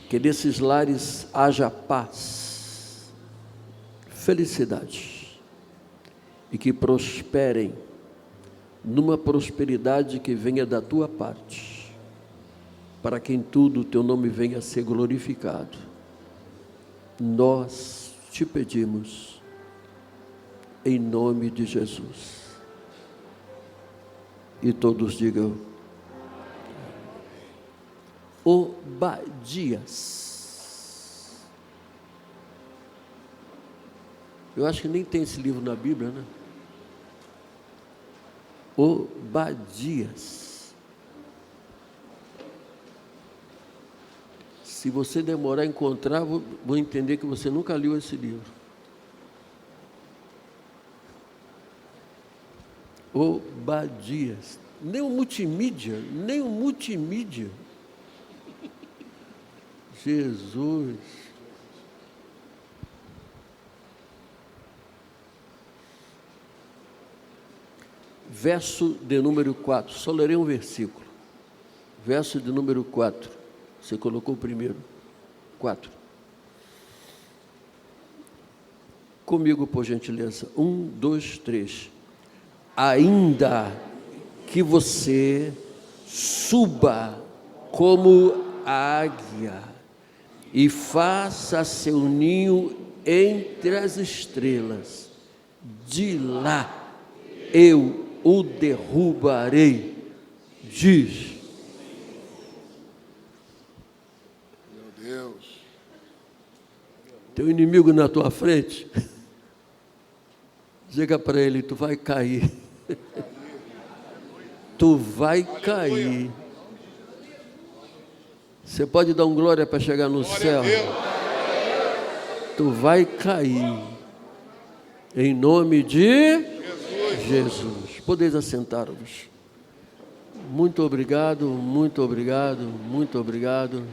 Que nesses lares haja paz, felicidade, e que prosperem numa prosperidade que venha da tua parte, para que em tudo o teu nome venha a ser glorificado. Nós te pedimos, em nome de Jesus. E todos digam: Obadias. Eu acho que nem tem esse livro na Bíblia, né? Obadias. Se você demorar a encontrar, vou entender que você nunca leu esse livro. Obadias. Nem o multimídia. Jesus. Verso de número 4. Só lerei um versículo. Verso de número 4. Você colocou o primeiro. 4. Comigo, por gentileza. 1, 2, 3. Ainda que você suba como águia e faça seu ninho entre as estrelas, de lá eu o derrubarei, diz. Meu Deus. Teu inimigo na tua frente, diga para ele: tu vai cair. Tu vai cair. Você pode dar um glória para chegar no céu? Tu vai cair. Em nome de Jesus. Podeis assentar-vos. Muito obrigado, muito obrigado, muito obrigado.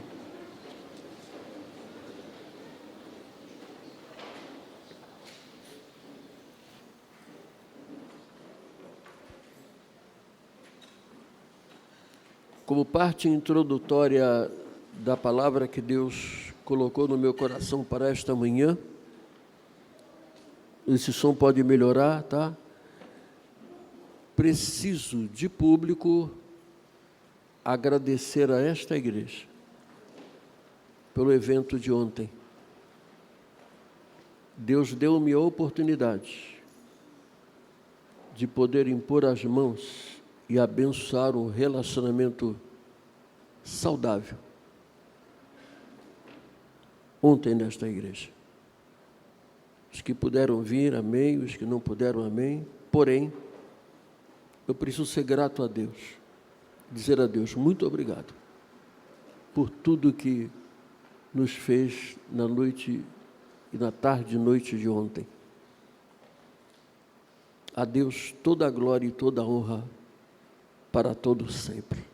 Como parte introdutória da palavra que Deus colocou no meu coração para esta manhã, esse som pode melhorar, tá? Preciso de público agradecer a esta igreja pelo evento de ontem. Deus deu-me a oportunidade de poder impor as mãos e abençoar um relacionamento saudável ontem nesta igreja. Os que puderam vir, amém. Os que não puderam, amém. Porém, eu preciso ser grato a Deus, dizer a Deus muito obrigado por tudo que nos fez na noite e na tarde e noite de ontem. A Deus toda a glória e toda a honra para todos sempre.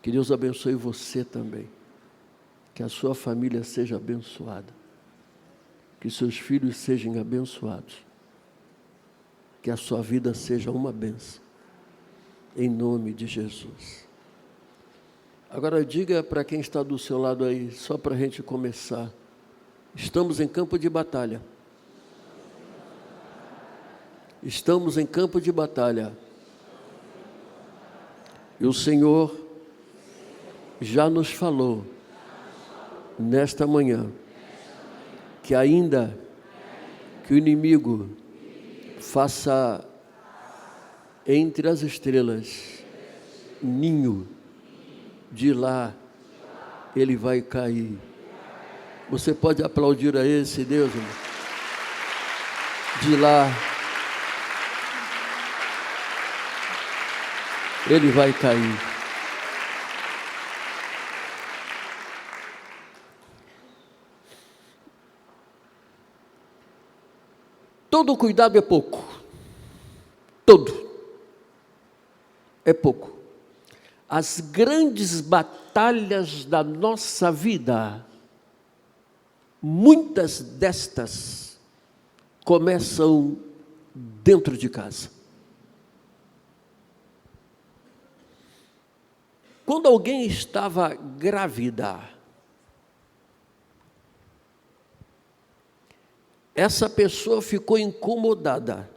Que Deus abençoe você também. Que a sua família seja abençoada. Que seus filhos sejam abençoados. Que a sua vida seja uma bênção. Em nome de Jesus. Agora diga para quem está do seu lado aí, só para a gente começar. Estamos em campo de batalha. Estamos em campo de batalha. E o Senhor já nos falou nesta manhã que ainda que o inimigo faça entre as estrelas ninho, de lá ele vai cair. Você pode aplaudir a esse Deus, irmão? De lá ele vai cair. Todo cuidado é pouco. Todo é pouco. As grandes batalhas da nossa vida, muitas destas começam dentro de casa. Quando alguém estava grávida, essa pessoa ficou incomodada.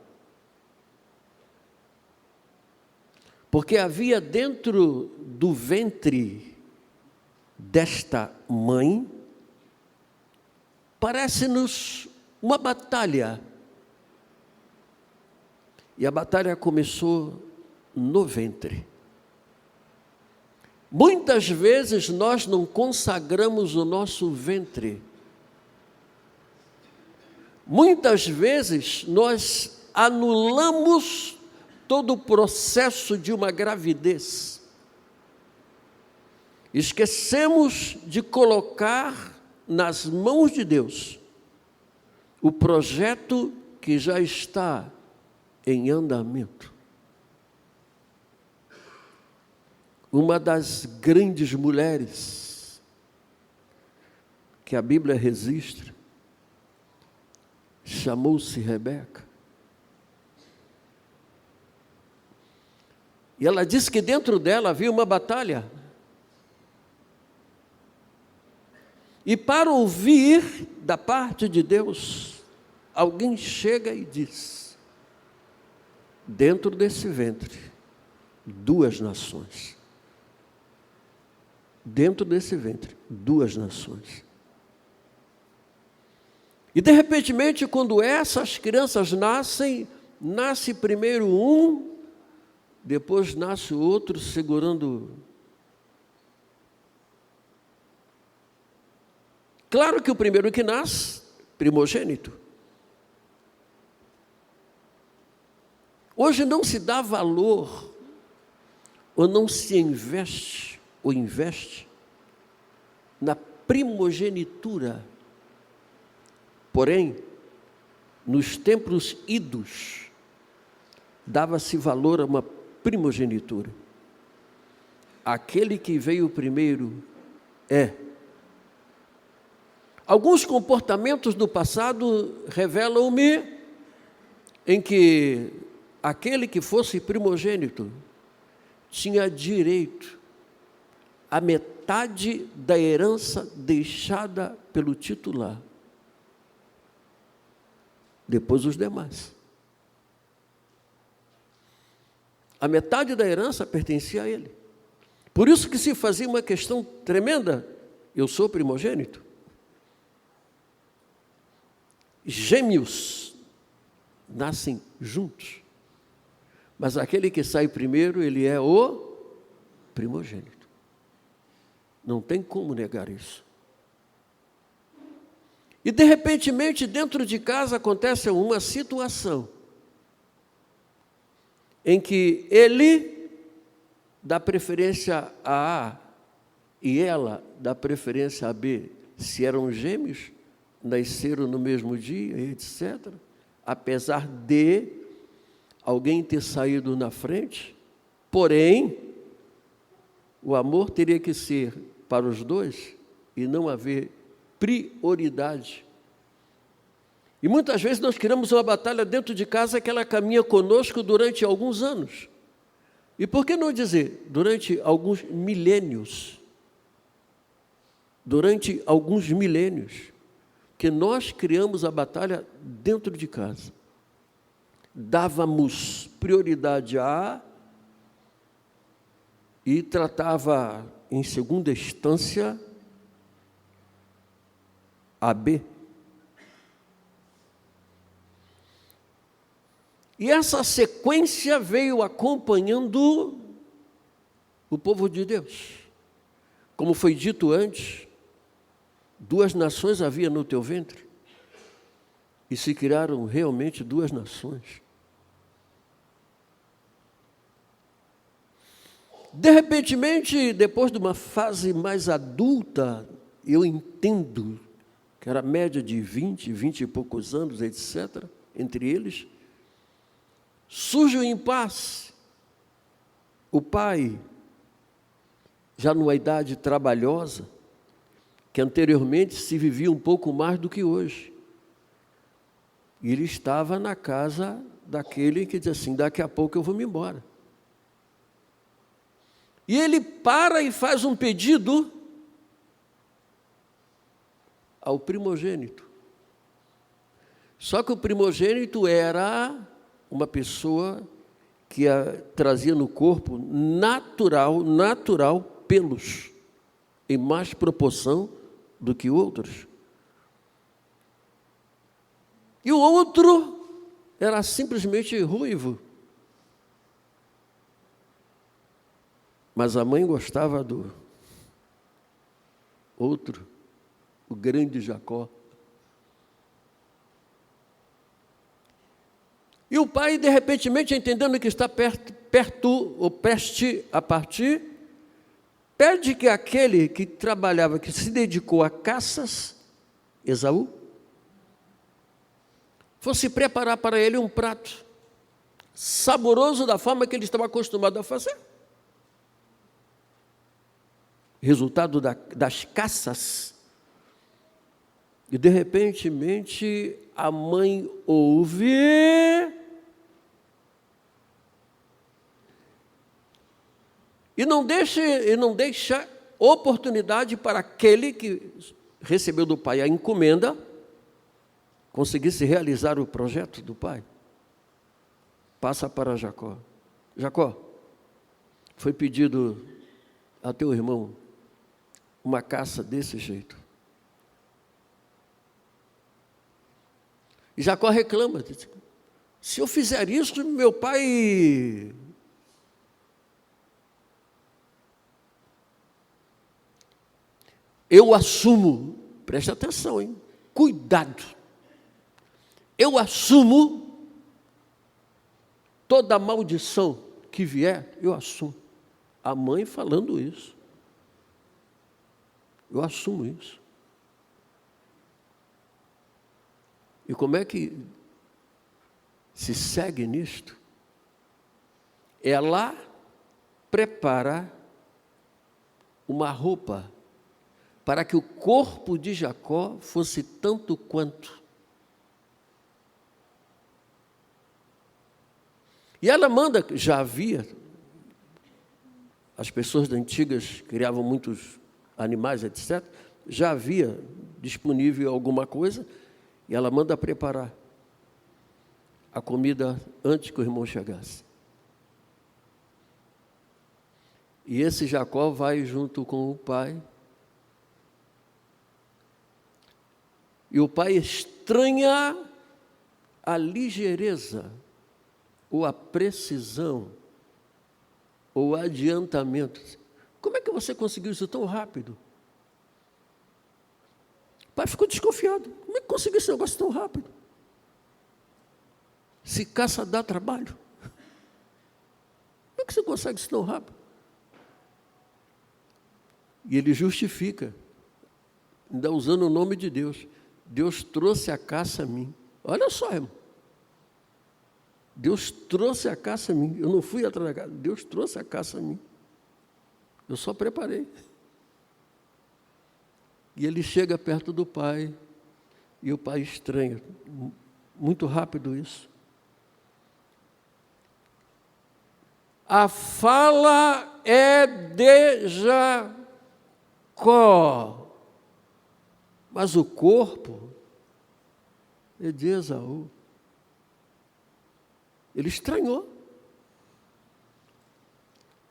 Porque havia dentro do ventre desta mãe, parece-nos uma batalha. E a batalha começou no ventre. Muitas vezes nós não consagramos o nosso ventre. Muitas vezes nós anulamos todo o processo de uma gravidez. Esquecemos de colocar nas mãos de Deus o projeto que já está em andamento. Uma das grandes mulheres que a Bíblia registra chamou-se Rebeca. E ela disse que dentro dela havia uma batalha. E para ouvir da parte de Deus, alguém chega e diz: dentro desse ventre, 2 nações. Dentro desse ventre, 2 nações. E de repente, quando essas crianças nascem, nasce primeiro um, depois nasce o outro segurando. Claro que o primeiro que nasce, primogênito. Hoje não se dá valor, ou não se investe na primogenitura. Porém, nos tempos idos, dava-se valor a uma primogenitura. Aquele que veio primeiro é. Alguns comportamentos do passado revelam-me em que aquele que fosse primogênito tinha direito à metade da herança deixada pelo titular. Depois os demais. A metade da herança pertencia a ele. Por isso que se fazia uma questão tremenda. Eu sou primogênito. Gêmeos nascem juntos. Mas aquele que sai primeiro, ele é o primogênito. Não tem como negar isso. E de repente, dentro de casa acontece uma situação em que ele dá preferência a A e ela dá preferência a B. Se eram gêmeos, nasceram no mesmo dia, etc. Apesar de alguém ter saído na frente, porém, o amor teria que ser para os dois e não haver prioridade. E muitas vezes nós criamos uma batalha dentro de casa que ela caminha conosco durante alguns anos. E por que não dizer, durante alguns milênios? Durante alguns milênios, que nós criamos a batalha dentro de casa. Dávamos prioridade a A e tratava, em segunda instância, a B. E essa sequência veio acompanhando o povo de Deus. Como foi dito antes, 2 nações havia no teu ventre. E se criaram realmente 2 nações. De repente, depois de uma fase mais adulta, eu entendo que era média de 20 e poucos anos, etc., entre eles, surge o impasse. O pai, já numa idade trabalhosa, que anteriormente se vivia um pouco mais do que hoje. E ele estava na casa daquele que diz assim, daqui a pouco eu vou me embora. E ele para e faz um pedido ao primogênito. Só que o primogênito era uma pessoa que trazia no corpo natural pelos, em mais proporção do que outros. E o outro era simplesmente ruivo. Mas a mãe gostava do outro, o grande Jacó. E o pai, de repente, entendendo que está perto ou preste a partir, pede que aquele que trabalhava, que se dedicou a caças, Esaú, fosse preparar para ele um prato saboroso da forma que ele estava acostumado a fazer. Resultado das caças. E, de repente, a mãe ouve e não deixa oportunidade para aquele que recebeu do pai a encomenda conseguisse realizar o projeto do pai. Passa para Jacó. Jacó, foi pedido a teu irmão uma caça desse jeito. E Jacó reclama, diz, se eu fizer isso, meu pai... Eu assumo, preste atenção, hein? Cuidado. Eu assumo toda maldição que vier, eu assumo. A mãe falando isso. Eu assumo isso. E como é que se segue nisto? Ela prepara uma roupa para que o corpo de Jacó fosse tanto quanto. E ela manda, já havia, as pessoas antigas criavam muitos animais, etc., já havia disponível alguma coisa, e ela manda preparar a comida antes que o irmão chegasse. E esse Jacó vai junto com o pai. E o pai estranha a ligeireza, ou a precisão, ou o adiantamento. Como é que você conseguiu isso tão rápido? O pai ficou desconfiado. Como é que conseguiu esse negócio tão rápido? Se caça dá trabalho. Como é que você consegue isso tão rápido? E ele justifica, ainda usando o nome de Deus. Deus trouxe a caça a mim. Olha só, irmão. Deus trouxe a caça a mim. Eu não fui atrás da caça. Deus trouxe a caça a mim. Eu só preparei. E ele chega perto do pai. E o pai estranha. Muito rápido isso. A fala é de Jacó. Mas o corpo é de Esaú. Ele estranhou.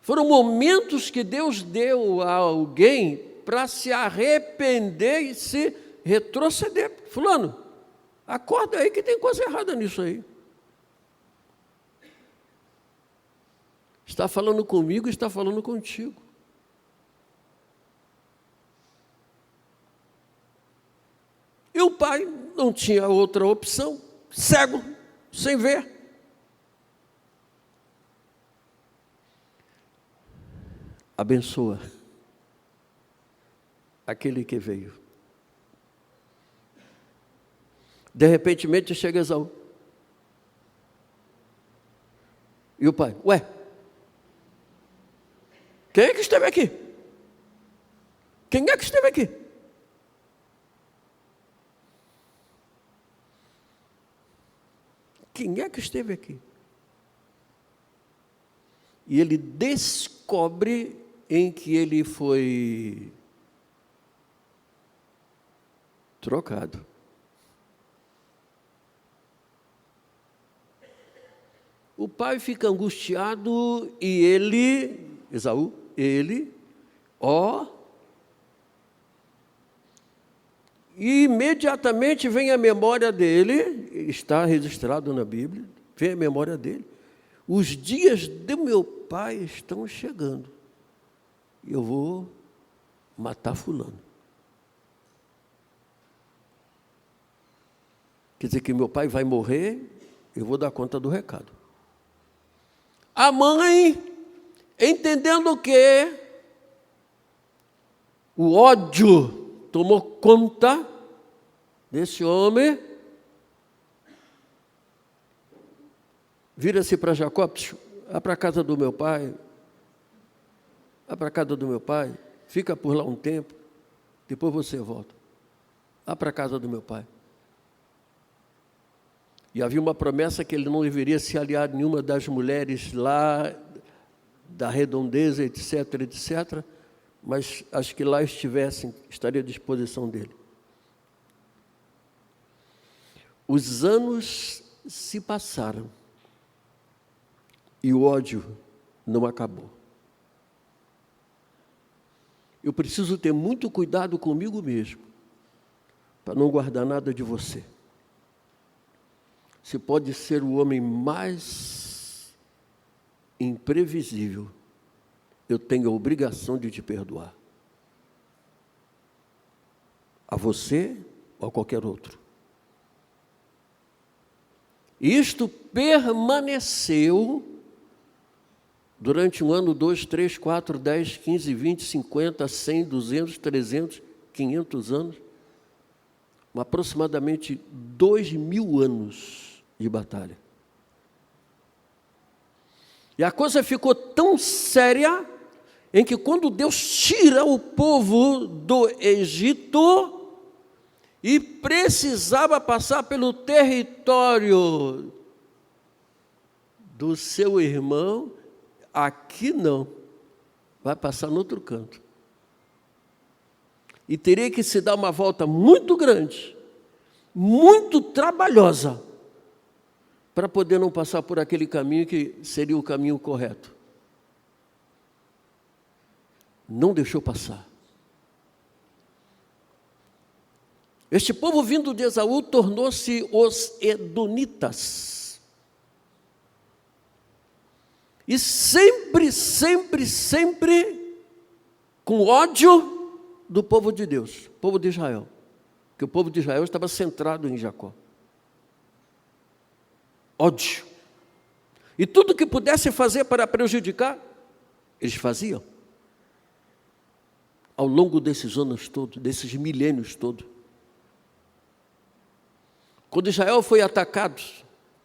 Foram momentos que Deus deu a alguém para se arrepender e se retroceder. Fulano, acorda aí que tem coisa errada nisso aí. Está falando comigo, está falando contigo. E o pai não tinha outra opção, cego, sem ver. Abençoa aquele que veio. De repente chega Esaú. E o pai, ué, quem é que esteve aqui? Quem é que esteve aqui? Quem é que esteve aqui? E ele descobre em que ele foi trocado. pai fica angustiado e ele, Esaú, e imediatamente vem a memória dele, está registrado na Bíblia, vem a memória dele. Os dias do meu pai estão chegando. Eu vou matar fulano. Quer dizer que meu pai vai morrer, eu vou dar conta do recado. A mãe, entendendo que o ódio tomou conta desse homem, vira-se para Jacó: vá para a casa do meu pai, fica por lá um tempo, depois você volta. Vá para a casa do meu pai. E havia uma promessa que ele não deveria se aliar a nenhuma das mulheres lá, da redondeza, etc., etc., mas as que lá estivessem, estaria à disposição dele. Os anos se passaram e o ódio não acabou. Eu preciso ter muito cuidado comigo mesmo, para não guardar nada de você. Você pode ser o homem mais imprevisível, eu tenho a obrigação de te perdoar. A você ou a qualquer outro. Isto permaneceu durante 1 ano, 2, 3, 4, 10, 15, 20, 50, 100, 200, 300, 500 anos. Aproximadamente 2.000 anos de batalha. E a coisa ficou tão séria, em que quando Deus tira o povo do Egito e precisava passar pelo território do seu irmão, aqui não, vai passar no outro canto. E teria que se dar uma volta muito grande, muito trabalhosa, para poder não passar por aquele caminho que seria o caminho correto. Não deixou passar. Este povo vindo de Esaú tornou-se os edonitas. E sempre com ódio do povo de Deus, povo de Israel. Porque o povo de Israel estava centrado em Jacó. Ódio. E tudo que pudesse fazer para prejudicar, eles faziam. Ao longo desses anos todos, desses milênios todos. Quando Israel foi atacado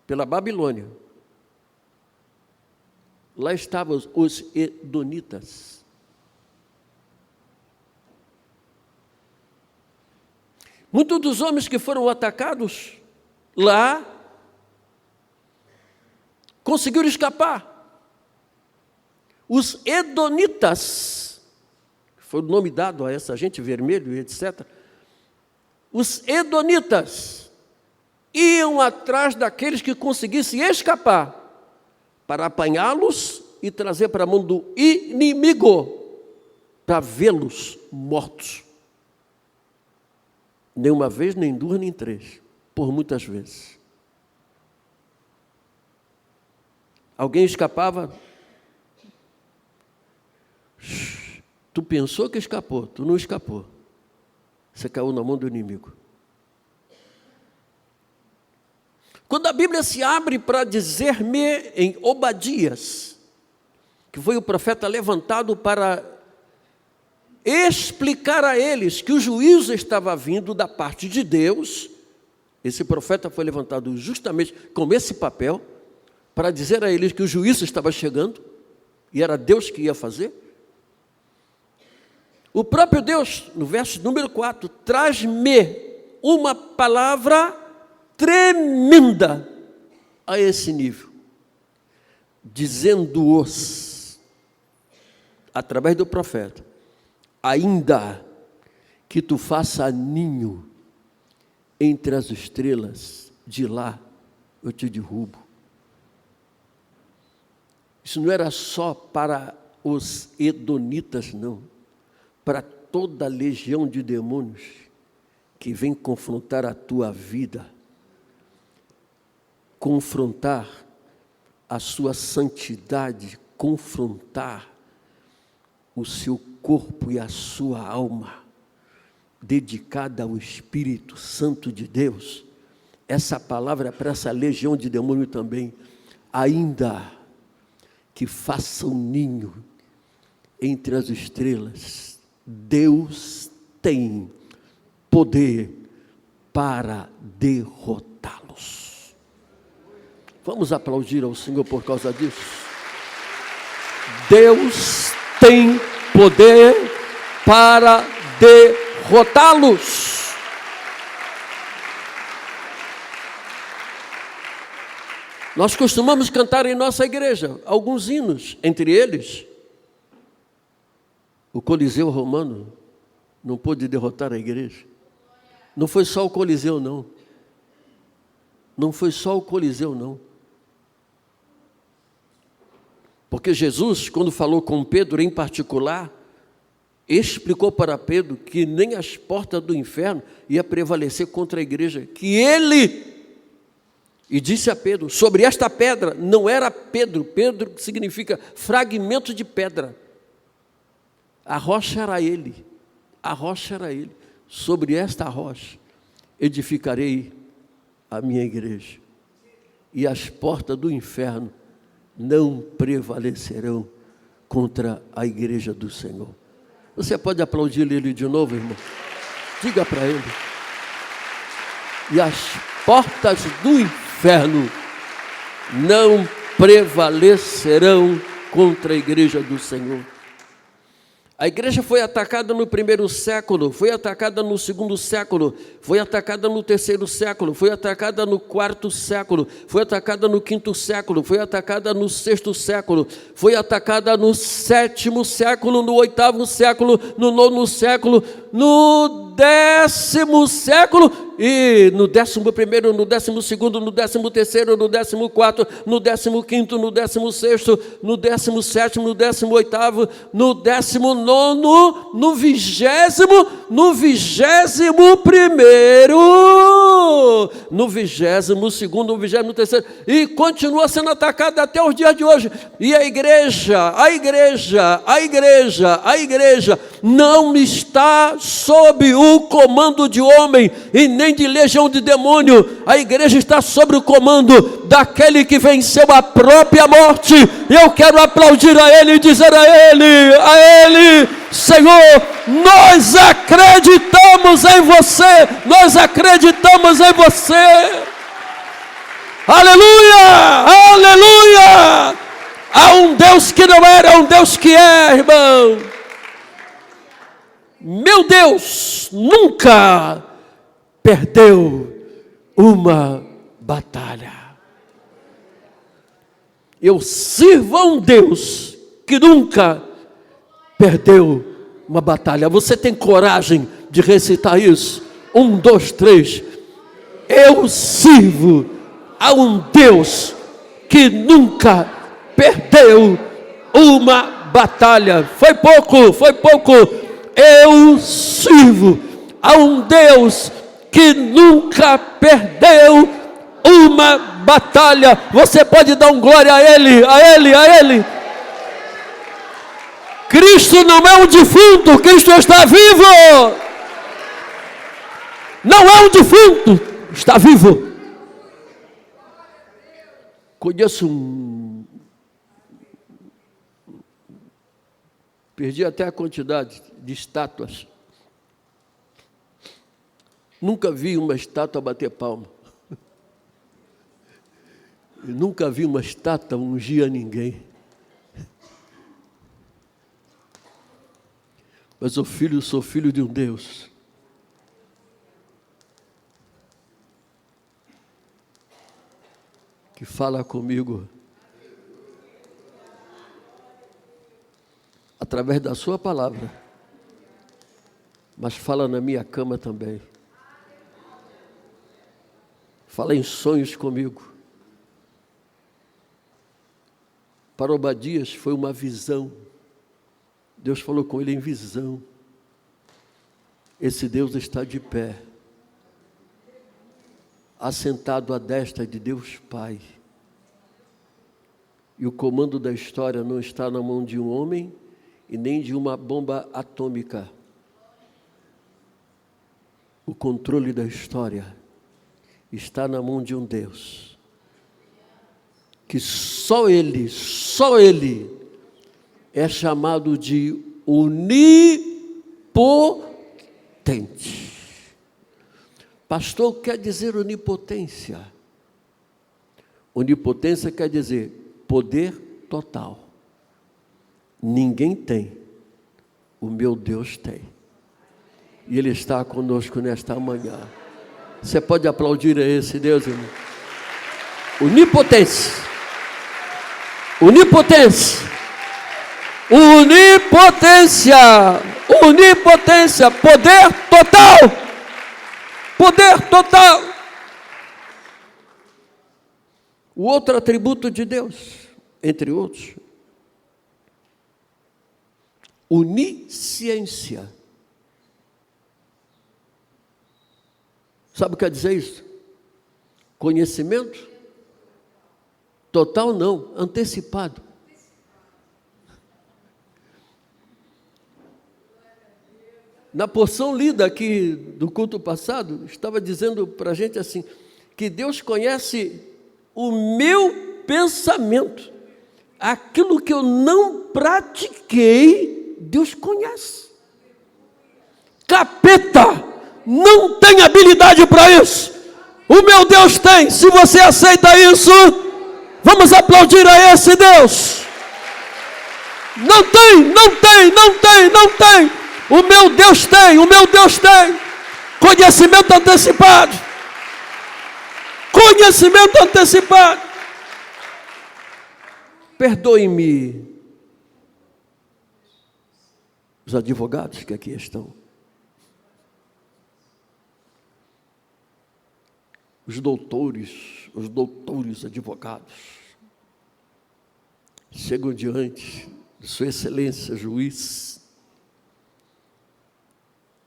pela Babilônia, lá estavam os edonitas. Muitos dos homens que foram atacados lá conseguiram escapar. Os edonitas, foi o nome dado a essa gente, vermelho e etc. Os edonitas iam atrás daqueles que conseguissem escapar, para apanhá-los e trazer para a mão do inimigo, para vê-los mortos. Nem uma vez, nem duas, nem três, por muitas vezes. Alguém escapava, tu pensou que escapou, tu não escapou. Você caiu na mão do inimigo. Quando a Bíblia se abre para dizer-me em Obadias, que foi o profeta levantado para explicar a eles que o juízo estava vindo da parte de Deus, esse profeta foi levantado justamente com esse papel, para dizer a eles que o juízo estava chegando, e era Deus que ia fazer. O próprio Deus, no verso número 4, traz-me uma palavra tremenda a esse nível, dizendo-os, através do profeta: ainda que tu faça ninho entre as estrelas, de lá eu te derrubo. Isso não era só para os edonitas, não. Para toda a legião de demônios que vem confrontar a tua vida, confrontar a sua santidade, confrontar o seu corpo e a sua alma, dedicada ao Espírito Santo de Deus. Essa palavra é para essa legião de demônio também. Ainda que faça um ninho entre as estrelas, Deus tem poder para derrotá-los. Vamos aplaudir ao Senhor por causa disso? Deus tem poder para derrotá-los. Nós costumamos cantar em nossa igreja alguns hinos, entre eles, o Coliseu Romano não pôde derrotar a igreja. Não foi só o Coliseu, não. Não foi só o Coliseu, não. Porque Jesus, quando falou com Pedro em particular, explicou para Pedro que nem as portas do inferno ia prevalecer contra a igreja, que ele... E disse a Pedro, sobre esta pedra, não era Pedro, Pedro significa fragmento de pedra. A rocha era ele, sobre esta rocha edificarei a minha igreja, e as portas do inferno não prevalecerão contra a igreja do Senhor. Você pode aplaudir ele de novo, irmão? Diga para ele. E as portas do inferno não prevalecerão contra a igreja do Senhor. A igreja foi atacada no primeiro século, foi atacada no segundo século, foi atacada no terceiro século, foi atacada no quarto século, foi atacada no quinto século, foi atacada no sexto século, foi atacada no sétimo século, no oitavo século, no nono século, no décimo século, e no 11º, no 12º, no 13º, no 14º, no 15º, no 16º, no 17º, no 18º, no 19º, no 20º, no 21º, no 22º, no 23º, e continua sendo atacada até os dias de hoje. E a igreja não está sob o comando de homem e nem de legião de demônio. A igreja está sob o comando daquele que venceu a própria morte. Eu quero aplaudir a ele e dizer a ele, Senhor, nós acreditamos em você, aleluia, aleluia. Há um Deus que não era, um Deus que é, irmão. Meu Deus nunca perdeu uma batalha. Eu sirvo a um Deus que nunca perdeu uma batalha. Você tem coragem de recitar isso? 1, 2, 3. Eu sirvo a um Deus que nunca perdeu uma batalha. Foi pouco. Eu sirvo a um Deus que nunca perdeu uma batalha. Você pode dar um glória a ele. Cristo não é um defunto, Cristo está vivo. Não é um defunto, está vivo. Conheço perdi até a quantidade de estátuas. Nunca vi uma estátua bater palma. Eu nunca vi uma estátua ungir a ninguém. Mas sou filho de um Deus que fala comigo através da sua palavra, mas fala na minha cama também. Fala em sonhos comigo. Para Obadias foi uma visão. Deus falou com ele em visão. Esse Deus está de pé, assentado à destra de Deus Pai. E o comando da história não está na mão de um homem e nem de uma bomba atômica. O controle da história está na mão de um Deus que só Ele é chamado de onipotente. Pastor, quer dizer onipotência? Onipotência quer dizer poder total. Ninguém tem, o meu Deus tem. E Ele está conosco nesta manhã. Você pode aplaudir a esse Deus, irmão? Onipotência. Onipotência. Onipotência. Onipotência. Poder total. Poder total. O outro atributo de Deus, entre outros, onisciência. Sabe o que quer dizer isso? Conhecimento total não, antecipado. Na porção lida aqui do culto passado, estava dizendo para a gente assim, que Deus conhece o meu pensamento. Aquilo que eu não pratiquei, Deus conhece. Capeta não tem habilidade para isso. O meu Deus tem. Se você aceita isso, vamos aplaudir a esse Deus. Não tem, não tem, não tem, não tem. O meu Deus tem, o meu Deus tem. Conhecimento antecipado. Conhecimento antecipado. Perdoe-me os advogados que aqui estão. Os doutores advogados chegam diante de Sua Excelência, juiz,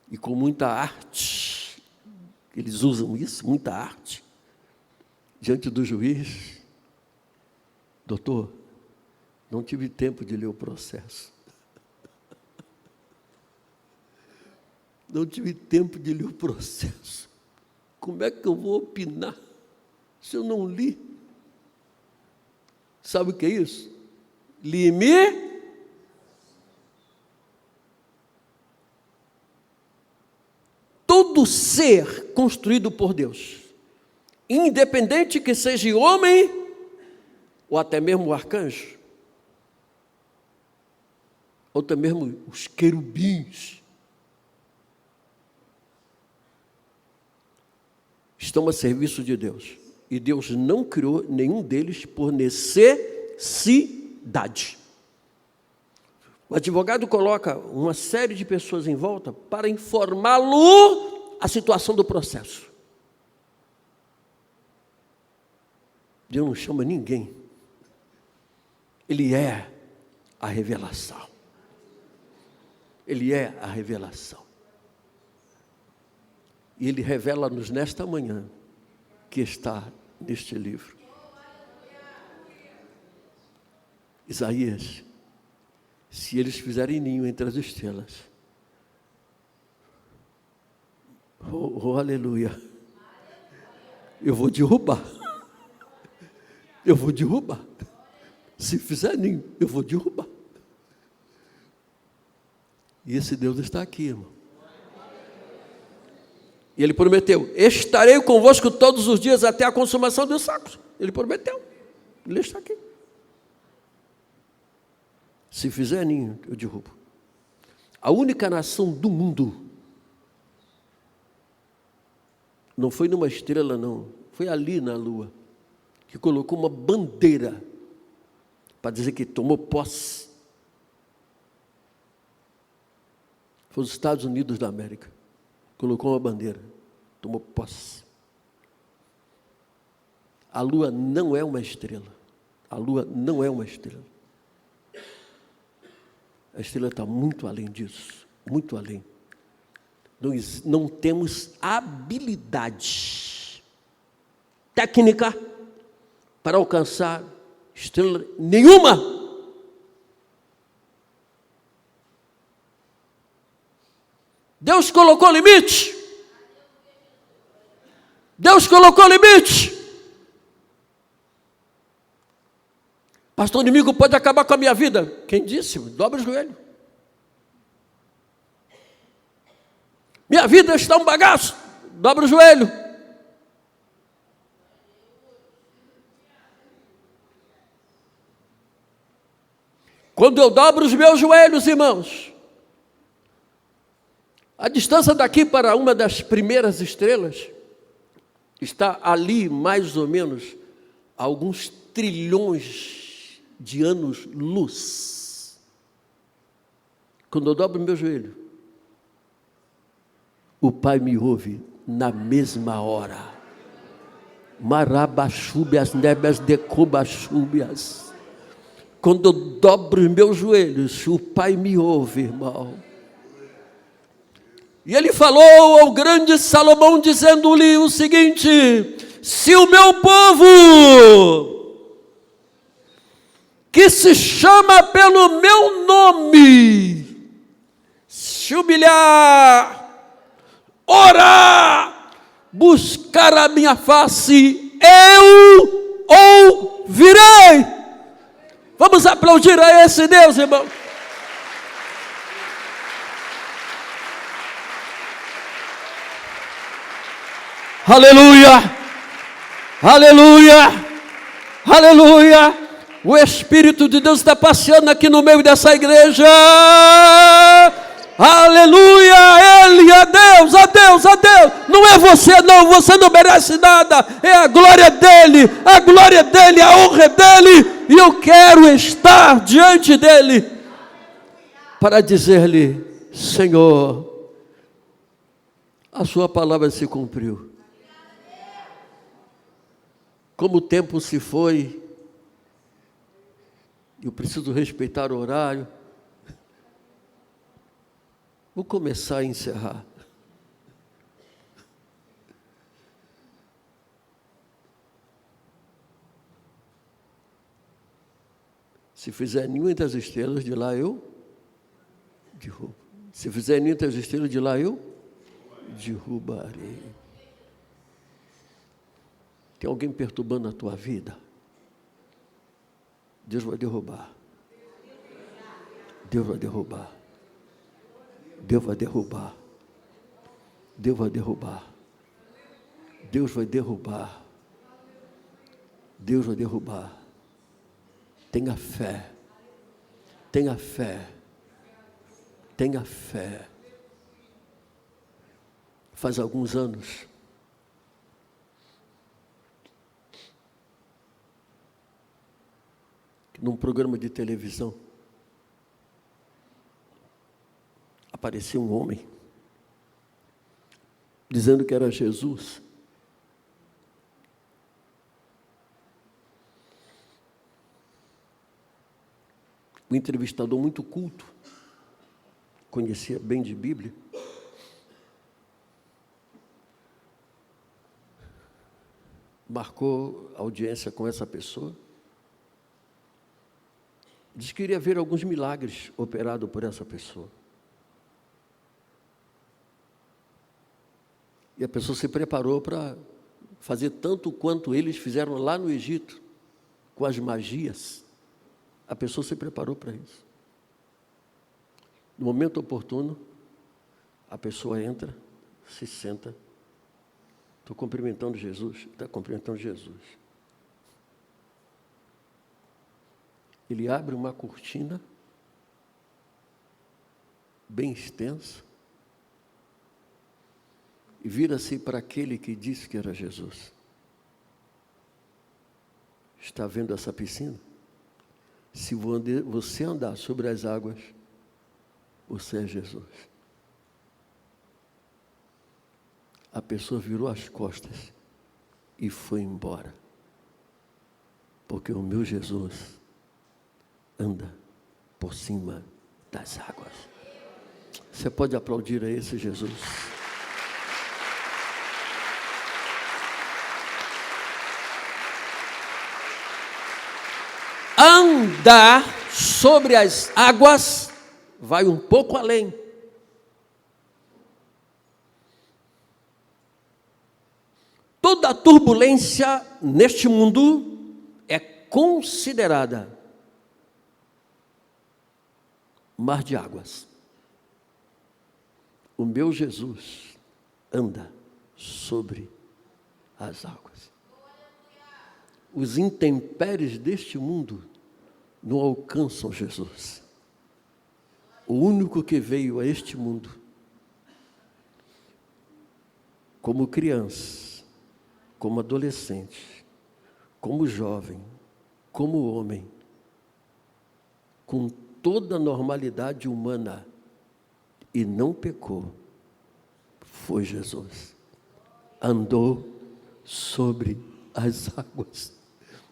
e com muita arte, eles usam isso, muita arte, diante do juiz. Doutor, não tive tempo de ler o processo. Não tive tempo de ler o processo. Como é que eu vou opinar se eu não li? Sabe o que é isso? Todo ser construído por Deus, independente que seja homem ou até mesmo o arcanjo, ou até mesmo os querubins, estão a serviço de Deus. E Deus não criou nenhum deles por necessidade. O advogado coloca uma série de pessoas em volta para informá-lo a situação do processo. Deus não chama ninguém. Ele é a revelação. Ele é a revelação. E Ele revela-nos nesta manhã, que está neste livro. Isaías, se eles fizerem ninho entre as estrelas, aleluia, eu vou derrubar. Eu vou derrubar. Se fizer ninho, eu vou derrubar. E esse Deus está aqui, irmão. E Ele prometeu, estarei convosco todos os dias até a consumação dos séculos. Ele prometeu, Ele está aqui. Se fizer ninho, eu derrubo. A única nação do mundo, não foi numa estrela não, foi ali na lua, que colocou uma bandeira, para dizer que tomou posse. Foi os Estados Unidos da América. Colocou uma bandeira, tomou posse. A lua não é uma estrela. A lua não é uma estrela. A estrela está muito além disso, muito além. Não temos habilidade técnica para alcançar estrela nenhuma. Deus colocou limite. Deus colocou limite. Pastor, o inimigo pode acabar com a minha vida. Quem disse? Dobra o joelho. Minha vida está um bagaço. Dobra o joelho. Quando eu dobro os meus joelhos, irmãos, a distância daqui para uma das primeiras estrelas está ali mais ou menos a alguns trilhões de anos-luz. Quando eu dobro o meu joelho, o Pai me ouve na mesma hora. Marabachúbias, nebas decubachúbias. Quando eu dobro os meus joelhos, o Pai me ouve, irmão. E ele falou ao grande Salomão, dizendo-lhe o seguinte: se o meu povo, que se chama pelo meu nome, se humilhar, orar, buscar a minha face, eu ouvirei. Vamos aplaudir a esse Deus, irmão. Aleluia, aleluia, aleluia. O Espírito de Deus está passeando aqui no meio dessa igreja. Aleluia, Ele é Deus, a Deus, a Deus. Não é você não, você não merece nada. É a glória dEle, a honra é dEle. E eu quero estar diante dEle para dizer-lhe: Senhor, a sua palavra se cumpriu. Como o tempo se foi, eu preciso respeitar o horário. Vou começar a encerrar. Se fizer nenhuma das estrelas de lá, eu derrubo. Se fizer nenhuma das estrelas de lá, eu derrubarei. Tem alguém perturbando a tua vida? Deus vai derrubar. Deus vai derrubar. Deus vai derrubar. Deus vai derrubar. Deus vai derrubar. Deus vai derrubar. Tenha fé. Tenha fé. Tenha fé. Faz alguns anos, num programa de televisão, apareceu um homem dizendo que era Jesus. O entrevistador, muito culto, conhecia bem de Bíblia, marcou audiência com essa pessoa. Diz que iria ver alguns milagres operados por essa pessoa. E a pessoa se preparou para fazer tanto quanto eles fizeram lá no Egito, com as magias. A pessoa se preparou para isso. No momento oportuno, a pessoa entra, se senta. Estou cumprimentando Jesus. Está cumprimentando Jesus. Ele abre uma cortina bem extensa e vira-se para aquele que disse que era Jesus. Está vendo essa piscina? Se você andar sobre as águas, você é Jesus. A pessoa virou as costas e foi embora. Porque o meu Jesus anda por cima das águas. Você pode aplaudir a esse Jesus? Andar sobre as águas vai um pouco além. Toda turbulência neste mundo é considerada mar de águas. O meu Jesus anda sobre as águas. Os intempéries deste mundo não alcançam Jesus. O único que veio a este mundo como criança, como adolescente, como jovem, como homem, com toda a normalidade humana, e não pecou, foi Jesus. Andou sobre as águas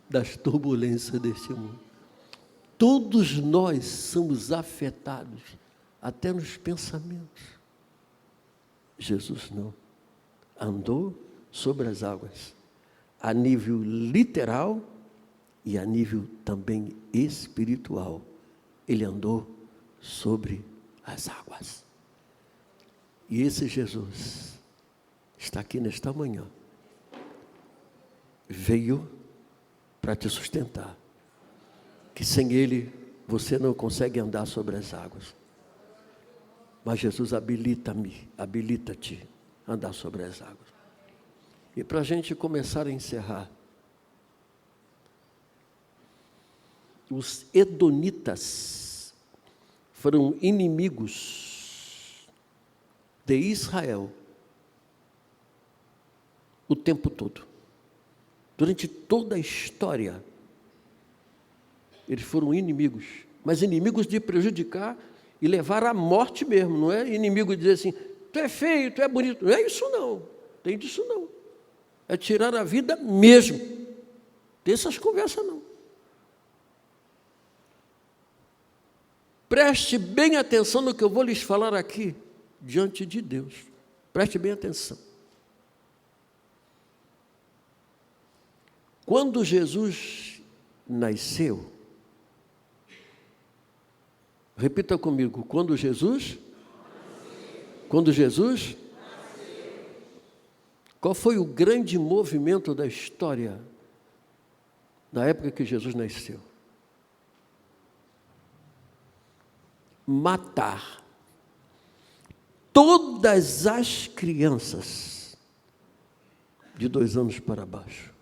das turbulências deste mundo. Todos nós somos afetados, até nos pensamentos. Jesus não. Andou sobre as águas, a nível literal e a nível também espiritual. Ele andou sobre as águas. E esse Jesus está aqui nesta manhã. Veio para te sustentar. Que sem Ele você não consegue andar sobre as águas. Mas Jesus habilita-te a andar sobre as águas. E para a gente começar a encerrar, os edonitas foram inimigos de Israel o tempo todo. Durante toda a história, eles foram inimigos, mas inimigos de prejudicar e levar à morte mesmo. Não é inimigo de dizer assim, tu é feio, tu é bonito. Não é isso não, tem disso não. É tirar a vida mesmo. Tem essas conversas não. Preste bem atenção no que eu vou lhes falar aqui, diante de Deus. Preste bem atenção. Quando Jesus nasceu, repita comigo, quando Jesus? Qual foi o grande movimento da história na época que Jesus nasceu? Matar todas as crianças de 2 anos para baixo.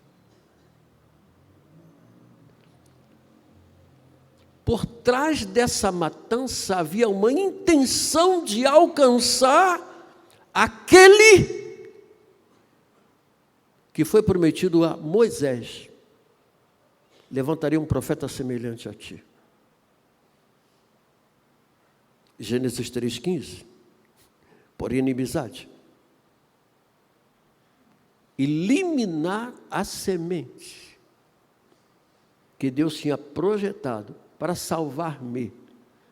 Por trás dessa matança havia uma intenção de alcançar aquele que foi prometido a Moisés. Levantaria um profeta semelhante a ti. Gênesis 3,15. Por inimizade. Eliminar a semente que Deus tinha projetado para salvar-me,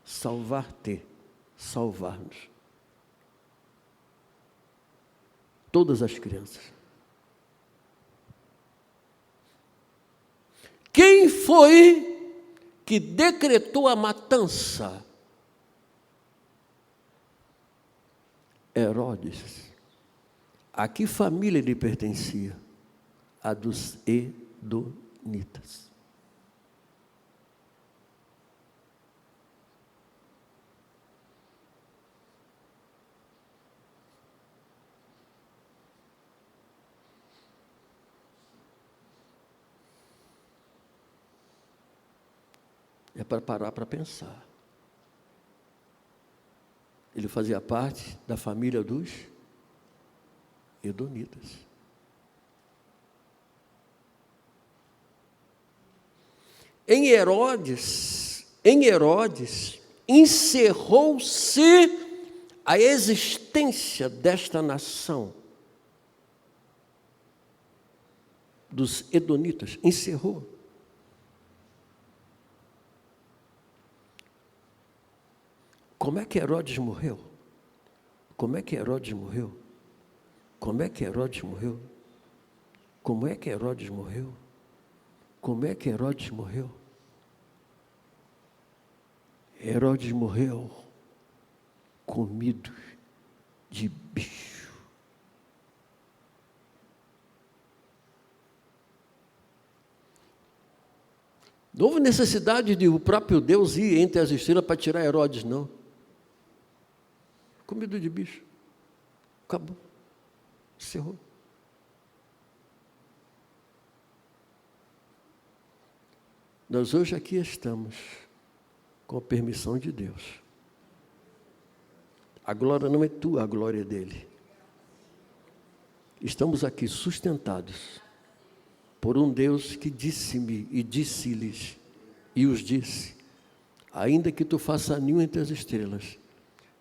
salvar-te, salvar-nos. Todas as crianças. Quem foi que decretou a matança? Herodes. A que família ele pertencia? A dos edonitas. É para parar para pensar. Ele fazia parte da família dos edonitas. Em Herodes, encerrou-se a existência desta nação dos edonitas. Encerrou. Como é que Herodes morreu? Como é que Herodes morreu? Como é que Herodes morreu? Como é que Herodes morreu? Como é que Herodes morreu? Herodes morreu comido de bicho. Não houve necessidade de o próprio Deus ir entre as estrelas para tirar Herodes, não. Comido de bicho. Acabou. Encerrou. Nós hoje aqui estamos com a permissão de Deus. A glória não é tua, a glória é dele. Estamos aqui sustentados por um Deus que disse-me e disse-lhes e os disse: ainda que tu faça ninho entre as estrelas,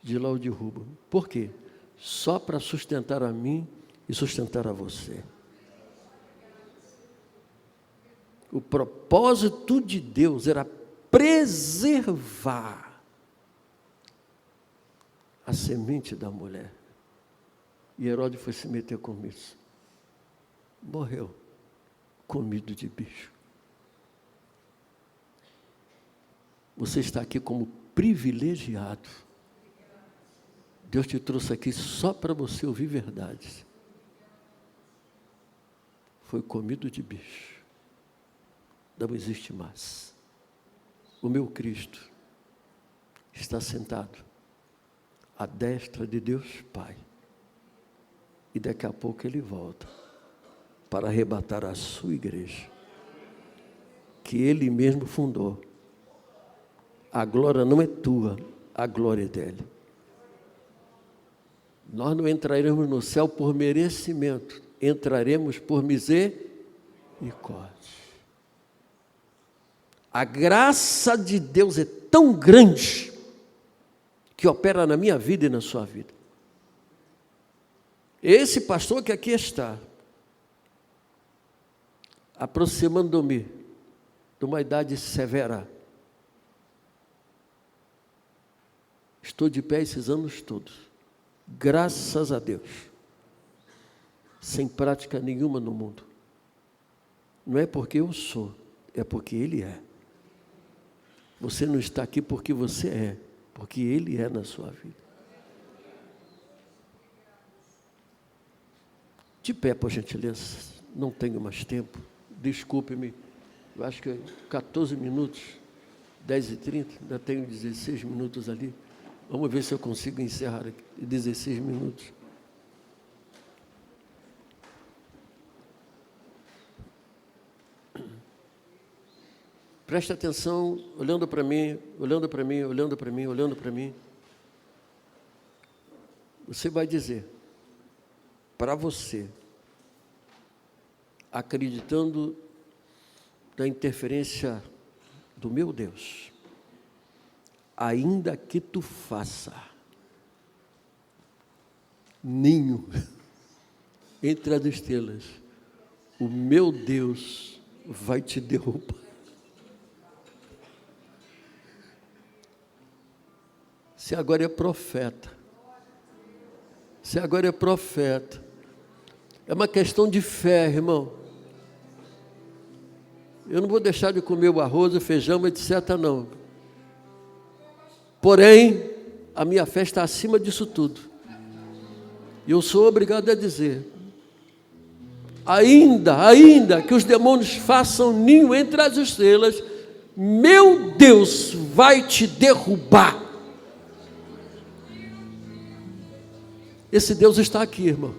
de lá o derrubo. Por quê? Só para sustentar a mim e sustentar a você. O propósito de Deus era preservar a semente da mulher. E Herodes foi se meter com isso. Morreu, comido de bicho. Você está aqui como privilegiado. Deus te trouxe aqui só para você ouvir verdades. Foi comido de bicho. Não existe mais. O meu Cristo está sentado à destra de Deus Pai. E daqui a pouco Ele volta para arrebatar a sua igreja, que Ele mesmo fundou. A glória não é tua, a glória é dele. Nós não entraremos no céu por merecimento, entraremos por misericórdia. A graça de Deus é tão grande que opera na minha vida e na sua vida. Esse pastor que aqui está, aproximando-me de uma idade severa, estou de pé esses anos todos, graças a Deus, sem prática nenhuma no mundo. Não é porque eu sou, é porque Ele é. Você não está aqui porque você é, porque Ele é na sua vida. De pé, por gentileza, não tenho mais tempo, desculpe-me, eu acho que 14 minutos, 10h30, ainda tenho 16 minutos ali, vamos ver se eu consigo encerrar aqui, 16 minutos. Preste atenção, olhando para mim, olhando para mim, olhando para mim, olhando para mim. Você vai dizer, para você, acreditando na interferência do meu Deus, ainda que tu faça ninho entre as estrelas, o meu Deus vai te derrubar. Você agora é profeta. Você agora é profeta. É uma questão de fé, irmão. Eu não vou deixar de comer o arroz, o feijão, etc. não. Porém, a minha fé está acima disso tudo. E eu sou obrigado a dizer, ainda que os demônios façam ninho entre as estrelas, meu Deus vai te derrubar. Esse Deus está aqui, irmão.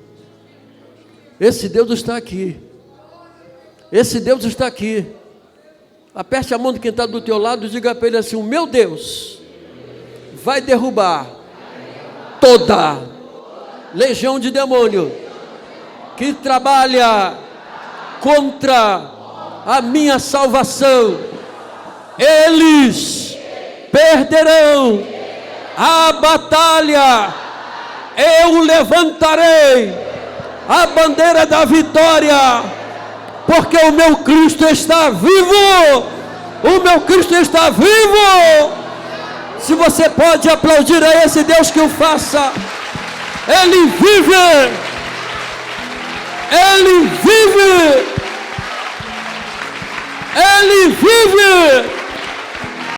Esse Deus está aqui. Esse Deus está aqui. Aperte a mão de quem está do teu lado e diga para ele assim: o meu Deus vai derrubar toda legião de demônio que trabalha contra a minha salvação. Eles perderão a batalha. Eu levantarei a bandeira da vitória, porque o meu Cristo está vivo. O meu Cristo está vivo. Se você pode aplaudir a esse Deus, que o faça. Ele vive. Ele vive. Ele vive.